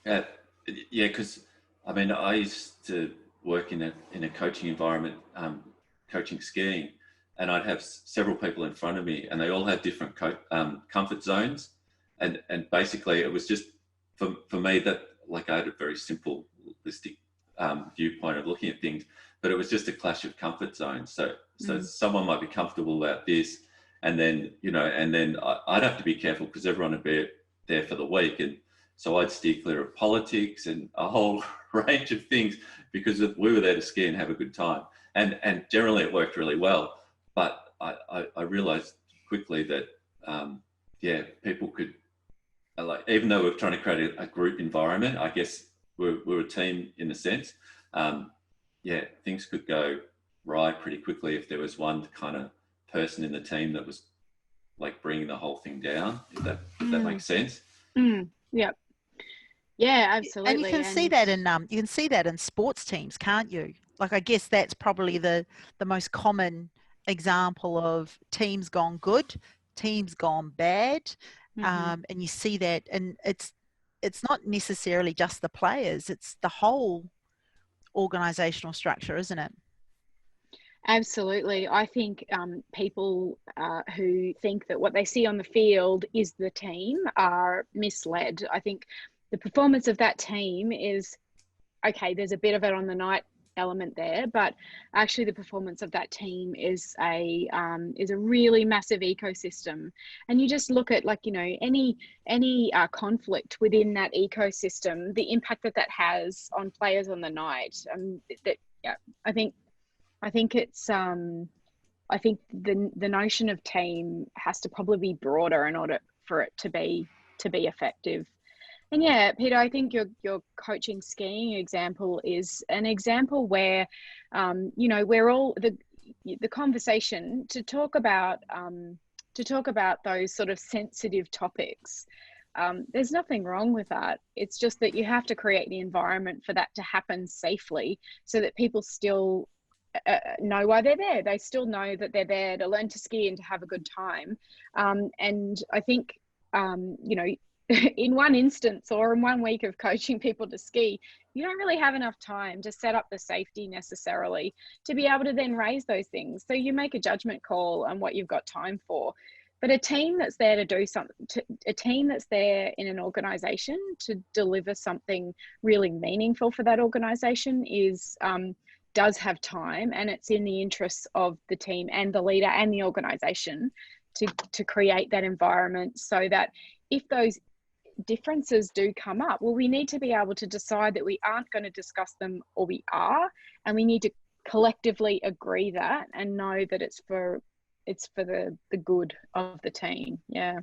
Yeah, yeah, because I mean, I used to work in a coaching environment, coaching skiing, and I'd have several people in front of me, and they all had different comfort zones, and basically it was just for me that, like, I had a very simplistic viewpoint of looking at things, but it was just a clash of comfort zones. So someone might be comfortable about this, and then I'd have to be careful because everyone would be there for the week, and so I'd steer clear of politics and a whole range of things because we were there to ski and have a good time. And generally it worked really well. But I realized quickly that, people could, like, even though we're trying to create a group environment, I guess we're a team in a sense. Things could go right pretty quickly if there was one kind of person in the team that was like bringing the whole thing down, if that makes sense. Yep. Yeah, absolutely. And you can see that in sports teams, can't you? Like, I guess that's probably the most common example of teams gone good, teams gone bad, and you see that, and it's not necessarily just the players; it's the whole organizational structure, isn't it? Absolutely. I think people who think that what they see on the field is the team are misled. I think the performance of that team is, okay, there's a bit of it on the night element there, but actually the performance of that team is a really massive ecosystem. And you just look at, like, any conflict within that ecosystem, the impact that has on players on the night. I think it's I think the notion of team has to probably be broader in order for it to be effective. And yeah, Peter, I think your coaching skiing example is an example where we're all the conversation to talk about those sort of sensitive topics. There's nothing wrong with that. It's just that you have to create the environment for that to happen safely, so that people still know why they're there. They still know that they're there to learn to ski and to have a good time. And I think, in one instance or in 1 week of coaching people to ski, you don't really have enough time to set up the safety necessarily to be able to then raise those things. So you make a judgment call on what you've got time for. But a team that's there to do something, a team that's there in an organization to deliver something really meaningful for that organization does have time, and it's in the interests of the team and the leader and the organization to create that environment, so that if those differences do come up, well, we need to be able to decide that we aren't going to discuss them, or we are, and we need to collectively agree that and know that it's for the good of the team. Yeah.